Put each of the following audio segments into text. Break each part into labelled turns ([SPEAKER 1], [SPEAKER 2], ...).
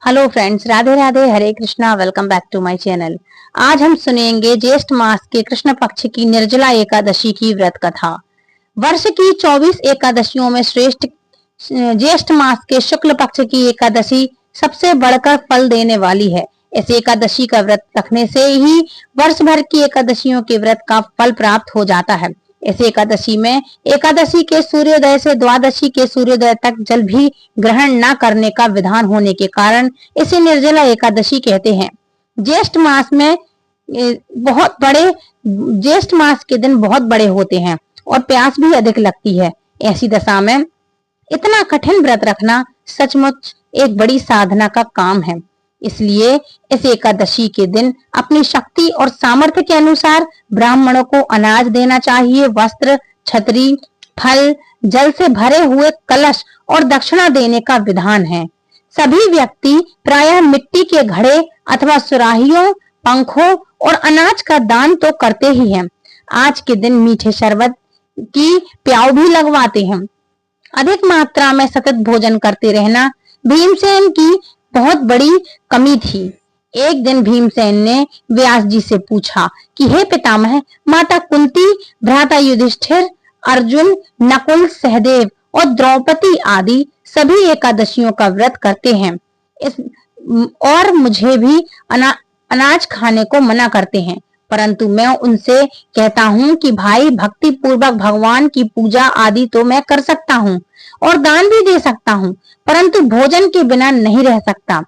[SPEAKER 1] Hello friends, Radhe Radhe, Hare Krishna. Welcome back to my channel. आज हम सुनेंगे ज्येष्ठ मास के कृष्ण पक्ष की निर्जला एकादशी की व्रत कथा। वर्ष की 24 एकादशियों में श्रेष्ठ ज्येष्ठ मास के शुक्ल पक्ष की एकादशी सबसे बढ़कर फल देने वाली है। इस एकादशी का व्रत रखने से ही वर्ष भर की एकादशियों के व्रत का फल प्राप्त हो जाता है। इस एकादशी में एकादशी के सूर्योदय से द्वादशी के सूर्योदय तक जल भी ग्रहण न करने का विधान होने के कारण इसे निर्जला एकादशी कहते हैं। ज्येष्ठ मास में बहुत बड़े ज्येष्ठ मास के दिन बहुत बड़े होते हैं और प्यास भी अधिक लगती है। ऐसी दशा में इतना कठिन व्रत रखना सचमुच एक बड़ी साधना का काम है। इसलिए इस एकादशी के दिन अपनी शक्ति और सामर्थ्य के अनुसार ब्राह्मणों को अनाज देना चाहिए। वस्त्र, छतरी, फल, जल से भरे हुए कलश और दक्षिणा देने का विधान है। सभी व्यक्ति प्रायः मिट्टी के घड़े अथवा सुराहियों, पंखों और अनाज का दान तो करते ही हैं। आज के दिन मीठे शरबत की प्याऊ भी लगवाते हैं। अधिक मात्रा में सतत भोजन करते रहना भीमसेन की बहुत बड़ी कमी थी। एक दिन भीमसेन ने व्यास जी से पूछा कि हे पितामह, माता कुंती, भ्राता युधिष्ठिर, अर्जुन, नकुल, सहदेव और द्रौपदी आदि सभी एकादशियों का व्रत करते हैं और मुझे भी अनाज खाने को मना करते हैं, परंतु मैं उनसे कहता हूँ कि भाई, भक्ति पूर्वक भगवान की पूजा आदि तो मैं कर सकता हूँ और दान भी दे सकता हूँ, परंतु भोजन के बिना नहीं रह सकता।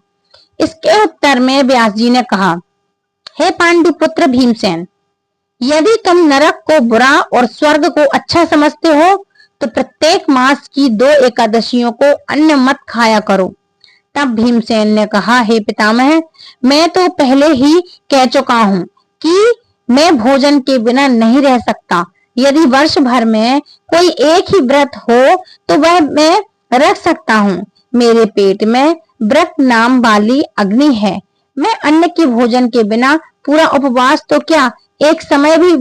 [SPEAKER 1] इसके उत्तर में व्यास जी ने कहा, हे पांडुपुत्र भीमसेन, यदि तुम नरक को बुरा और स्वर्ग को अच्छा समझते हो तो प्रत्येक मास की 2 एकादशियों को अन्न मत खाया करो। तब भीमसेन ने कहा, हे पितामह, मैं तो पहले ही कह चुका हूँ कि मैं भोजन के बिना नहीं रह सकता। यदि वर्ष भर में कोई एक ही व्रत हो तो वह मैं रख सकता हूँ। मेरे पेट में व्रत नाम वाली अग्नि है। मैं अन्न के भोजन के बिना पूरा उपवास तो क्या, एक समय भी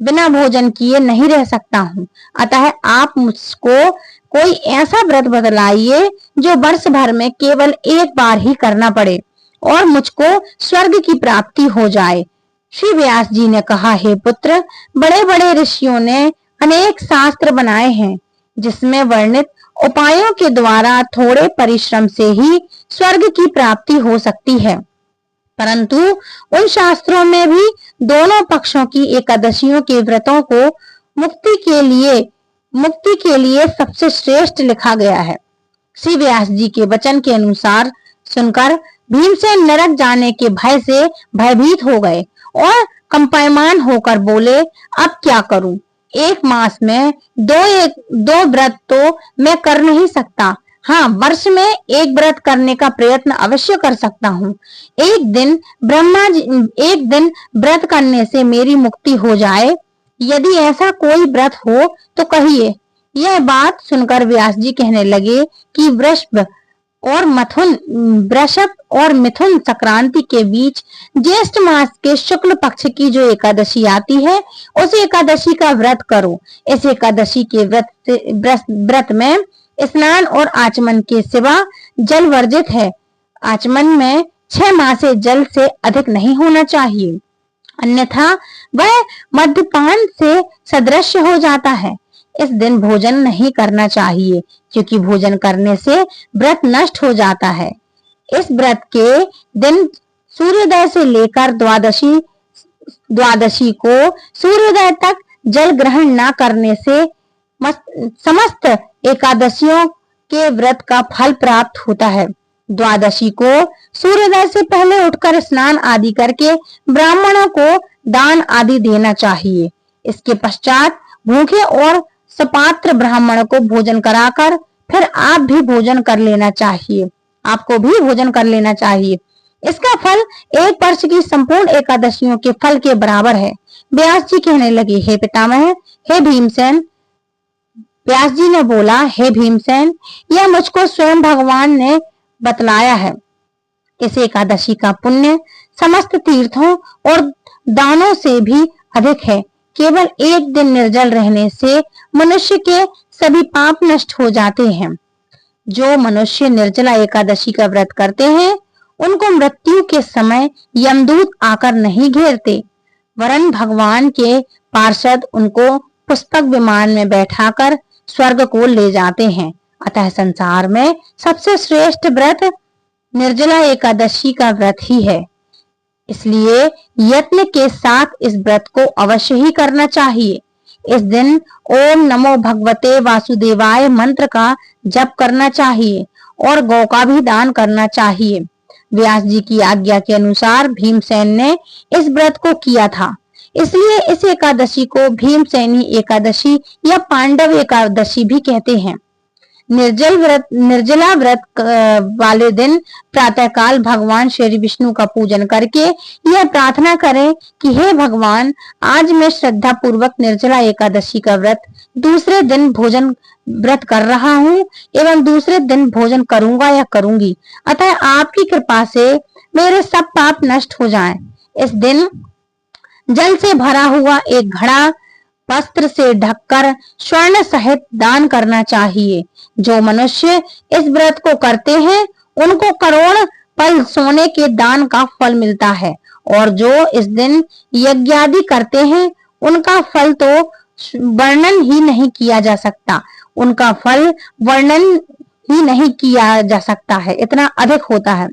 [SPEAKER 1] बिना भोजन किए नहीं रह सकता हूँ। अतः आप मुझको कोई ऐसा व्रत बतलाइए जो वर्ष भर में केवल एक बार ही करना पड़े और मुझको स्वर्ग की प्राप्ति हो जाए। श्री व्यास जी ने कहा, हे पुत्र, बड़े बड़े ऋषियों ने अनेक शास्त्र बनाए हैं जिसमें वर्णित उपायों के द्वारा थोड़े परिश्रम से ही स्वर्ग की प्राप्ति हो सकती है, परंतु उन शास्त्रों में भी दोनों पक्षों की एकादशियों के व्रतों को मुक्ति के लिए सबसे श्रेष्ठ लिखा गया है। श्री व्यास जी के वचन के अनुसार सुनकर भीमसेन नरक जाने के भय से भयभीत हो गए और कंपायमान होकर बोले, अब क्या करूं? एक मास में दो व्रत तो मैं कर नहीं सकता। हाँ, वर्ष में एक व्रत करने का प्रयत्न अवश्य कर सकता हूँ। एक दिन व्रत करने से मेरी मुक्ति हो जाए। यदि ऐसा कोई व्रत हो तो कहिए। यह बात सुनकर व्यास जी कहने लगे कि वृषभ और मिथुन संक्रांति के बीच ज्येष्ठ मास के शुक्ल पक्ष की जो एकादशी आती है, उस एकादशी का व्रत करो। इस एकादशी के व्रत में स्नान और आचमन के सिवा जल वर्जित है। आचमन में 6 मासे जल से अधिक नहीं होना चाहिए, अन्यथा वह मद्यपान से सदृश हो जाता है। इस दिन भोजन नहीं करना चाहिए क्योंकि भोजन करने से व्रत नष्ट हो जाता है। इस व्रत के दिन सूर्योदय से लेकर द्वादशी को सूर्योदय तक जल ग्रहण न करने से समस्त एकादशियों के व्रत का फल प्राप्त होता है। द्वादशी को सूर्योदय से पहले उठकर स्नान आदि करके ब्राह्मणों को दान आदि देना चाहिए। इसके पश्चात भूखे और सपात्र ब्राह्मणों को भोजन कराकर फिर आप भी भोजन कर लेना चाहिए। आपको भी भोजन कर लेना चाहिए। इसका फल एक वर्ष की संपूर्ण एकादशियों के फल के बराबर है। व्यास जी कहने लगे, हे पितामह, हे भीमसेन। व्यास जी ने बोला, हे भीमसेन, यह मुझको स्वयं भगवान ने बतलाया है। इस एकादशी का पुण्य समस्त तीर्थों और दानों से भी अधिक है। केवल एक दिन निर्जल रहने से मनुष्य के सभी पाप नष्ट हो जाते हैं। जो मनुष्य निर्जला एकादशी का व्रत करते हैं उनको मृत्यु के समय यमदूत आकर नहीं घेरते, वरन भगवान के पार्षद उनको पुष्पक विमान में बैठाकर स्वर्ग को ले जाते हैं। अतः संसार में सबसे श्रेष्ठ व्रत निर्जला एकादशी का व्रत ही है। इसलिए यत्न के साथ इस व्रत को अवश्य ही करना चाहिए। इस दिन ओम नमो भगवते वासुदेवाय मंत्र का जप करना चाहिए और गौ का भी दान करना चाहिए। व्यास जी की आज्ञा के अनुसार भीमसेन ने इस व्रत को किया था, इसलिए इस एकादशी को भीमसेनी एकादशी या पांडव एकादशी भी कहते हैं। निर्जला व्रत वाले दिन प्रातःकाल भगवान श्री विष्णु का पूजन करके यह प्रार्थना करें कि हे भगवान, आज मैं श्रद्धा पूर्वक निर्जला एकादशी का व्रत दूसरे दिन भोजन व्रत कर रहा हूँ एवं दूसरे दिन भोजन करूंगा या करूंगी, अतः आपकी कृपा से मेरे सब पाप नष्ट हो जाएं। इस दिन जल से भरा हुआ एक घड़ा वस्त्र से ढककर स्वर्ण सहित दान करना चाहिए। जो मनुष्य इस व्रत को करते हैं उनको करोड़ पल सोने के दान का फल मिलता है, और जो इस दिन यज्ञादि करते हैं उनका फल तो वर्णन ही नहीं किया जा सकता, उनका फल वर्णन ही नहीं किया जा सकता है, इतना अधिक होता है।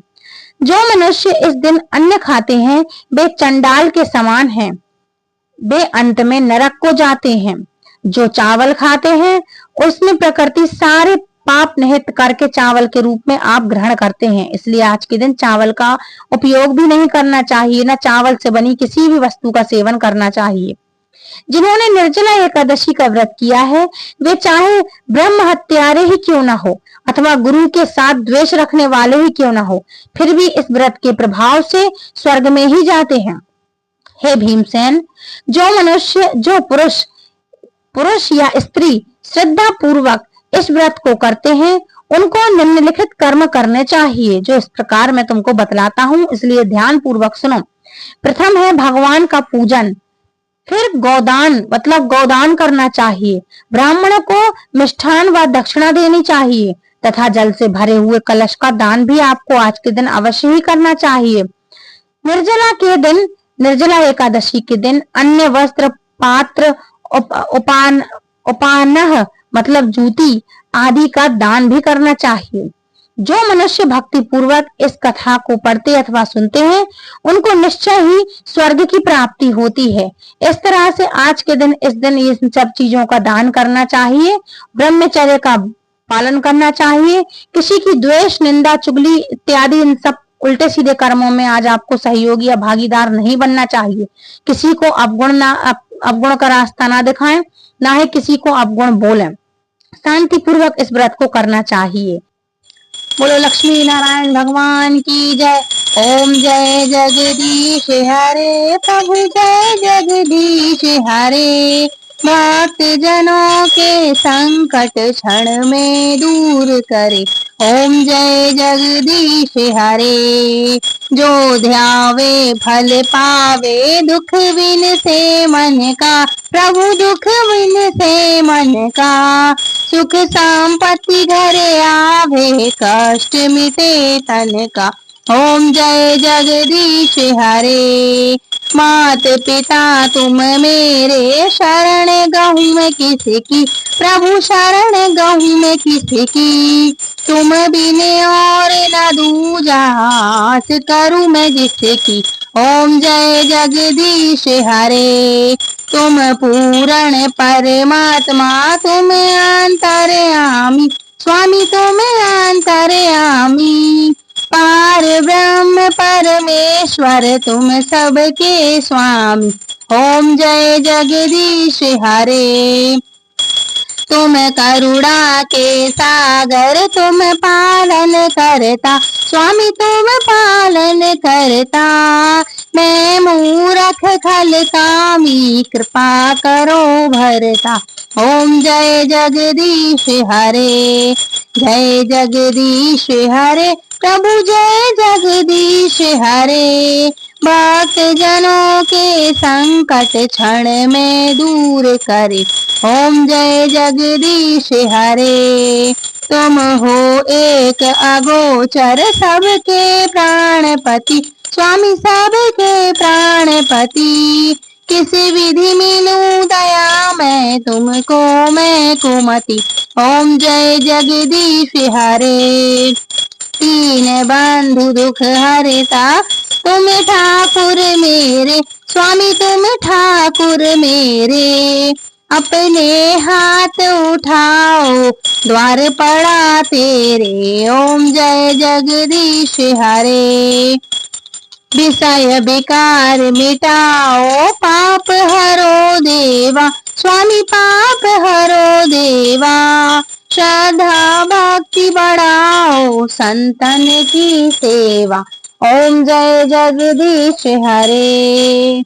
[SPEAKER 1] जो मनुष्य इस दिन अन्न खाते हैं वे चंडाल के समान हैं, वे अंत में नरक को जाते हैं। जो चावल खाते हैं उसमें प्रकृति सारे पाप निहित करके चावल के रूप में आप ग्रहण करते हैं, इसलिए आज के दिन चावल का उपयोग भी नहीं करना चाहिए, न चावल से बनी किसी भी वस्तु का सेवन करना चाहिए। जिन्होंने निर्जला एकादशी का व्रत किया है वे चाहे ब्रह्म हत्यारे ही क्यों ना हो अथवा गुरु के साथ द्वेष रखने वाले ही क्यों ना हो, फिर भी इस व्रत के प्रभाव से स्वर्ग में ही जाते हैं। हे भीमसेन, जो मनुष्य, जो पुरुष या स्त्री श्रद्धा पूर्वक इस व्रत को करते हैं उनको निम्नलिखित कर्म करने चाहिए, जो इस प्रकार मैं तुमको बतलाता हूँ, इसलिए ध्यान पूर्वक सुनो। प्रथम है भगवान का पूजन, फिर गौदान मतलब गौदान करना चाहिए, ब्राह्मण को मिष्ठान व दक्षिणा देनी चाहिए तथा जल से भरे हुए कलश का दान भी आपको आज के दिन अवश्य ही करना चाहिए। निर्जला एकादशी के दिन अन्य वस्त्र, पात्र, उपानह मतलब जूती आदि का दान भी करना चाहिए। जो मनुष्य भक्ति पूर्वक इस कथा को पढ़ते अथवा सुनते हैं उनको निश्चय ही स्वर्ग की प्राप्ति होती है। इस तरह से आज के दिन इस दिन ये सब चीजों का दान करना चाहिए, ब्रह्मचर्य का पालन करना चाहिए, किसी की द्वेष, निंदा, चुगली इत्यादि इन सब उल्टे सीधे कर्मों में आज आपको सहयोगी या भागीदार नहीं बनना चाहिए। किसी को अवगुण का रास्ता ना दिखाएं, ना ही किसी को अवगुण बोलें। शांति पूर्वक इस व्रत को करना चाहिए। बोलो लक्ष्मी नारायण भगवान की जय। ओम जय जगदीश हरे, प्रभु जय जगदीश हरे, भक्त जनों के संकट क्षण में दूर करे। ओम जय जगदीश हरे, जो ध्यावे फल पावे, दुख विन से मन का, प्रभु दुख विन से मन का, सुख संपत्ति घरे आवे, कष्ट मिटे तन का। ओम जय जगदीश हरे, मात पिता तुम मेरे, शरण गहूँ में किसकी, प्रभु शरण गहूँ में किसकी, तुम बिन और न दूजा, आस करूँ मैं जिसकी। ओम जय जगदीश हरे, तुम पूर्ण परमात्मा, तुम अंतर्यामी, स्वामी तुम अंतर्यामी, पार ब्रह्म परमेश्वर तुम सबके स्वामी। ओम जय जगदीश हरे, तुम करुणा के सागर, तुम पालन करता, स्वामी तुम पालन करता, मैं मूरख खल कामी, कृपा करो भरता। ओम जय जगदीश हरे, जय जगदीश हरे, प्रभु जय जगदीश हरे, भक्त जनों के संकट क्षण में दूर करे। ओम जय जगदीश हरे, तुम हो एक अगोचर सबके प्राणपति, स्वामी सबके प्राणपति। किसी विधि मिलूं दया मैं तुमको मैं कुमति, ओम जय जगदीश हरे। तीन बंधु दुख हरता तुम ठाकुर मेरे, स्वामी तुम ठाकुर मेरे। अपने हाथ उठाओ द्वार पड़ा तेरे, ओम जय जगदीश हरे। विषय विकार मिटाओ पाप हरो देवा, स्वामी पाप हरो देवा। श्रद्धा भक्ति बढ़ाओ संतन की सेवा, ओम जय जगदीश हरे।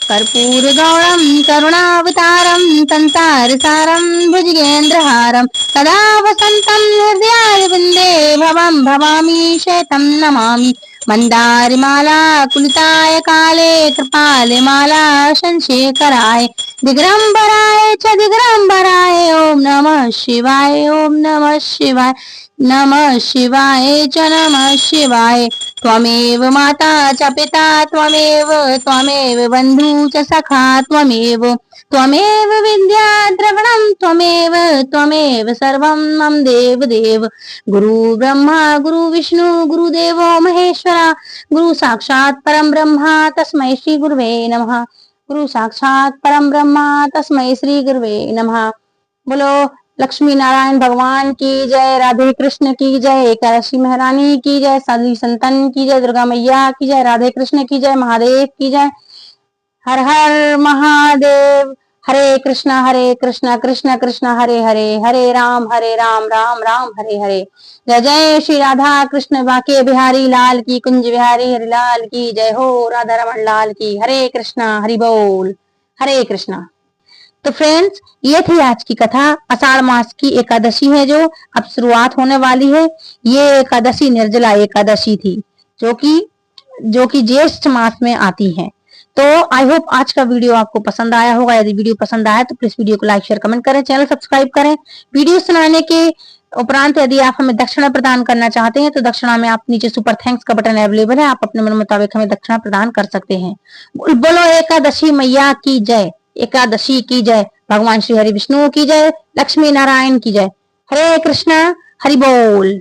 [SPEAKER 1] कर्पूर गौरम करुणावतारम संसार सारम भुजगेन्द्रहारम सदा वसंतम हृदयाय वन्दे भवम भवामी शतं नमामि। मंदारमाला कुलिताय काले कृपाले माला संशेखराय दिगंबराय च दिगंबराय, ओम नमः शिवाय ओम नमः शिवाय नमः शिवाय च नमः शिवाय। त्वमेव माता च पिता त्वमेव त्वमेव बन्धु च सखा त्वमेव त्वमेव विद्या द्रविणं त्वमेव त्वमेव सर्वं मम देव देव। गुरु ब्रह्मा गुरु विष्णु गुरुदेवो महेश्वरा, गुरु साक्षात् परम ब्रह्मा तस्मै श्री गुरुवे नमः। गुरु साक्षात् परम ब्रह्मा तस्मै श्री गुरुवे नमः। बोलो लक्ष्मी नारायण भगवान की जय, राधे कृष्ण की जय, एकादशी महारानी की जय, साधु संतन की जय, दुर्गा मैया की जय, राधे कृष्ण की जय, महादेव की जय। हर हर महादेव। हरे कृष्ण कृष्ण कृष्ण हरे हरे, हरे राम राम राम हरे हरे। जय जय श्री राधा कृष्ण बाके बिहारी लाल की, कुंज बिहारी हरि लाल की जय हो, राधा रमन लाल की। हरे कृष्णा हरि बोल, हरे कृष्णा। तो फ्रेंड्स, ये थी आज की कथा। आषाढ़ मास की एकादशी है जो अब शुरुआत होने वाली है। ये एकादशी निर्जला एकादशी थी जो कि ज्येष्ठ मास में आती है। तो आई होप आज का वीडियो आपको पसंद आया होगा। यदि वीडियो पसंद आया तो प्लीज वीडियो को लाइक शेयर कमेंट करें, चैनल सब्सक्राइब करें। वीडियो सुनाने के उपरांत यदि आप हमें दक्षिणा प्रदान करना चाहते हैं तो दक्षिणा में आप नीचे सुपर थैंक्स का बटन अवेलेबल है, आप अपने मन मुताबिक हमें दक्षिणा प्रदान कर सकते हैं। बोलो एकादशी मैया की जय, एकादशी की जय, भगवान श्री हरि विष्णु की जय, लक्ष्मी नारायण की जय। हरे कृष्णा हरि बोल।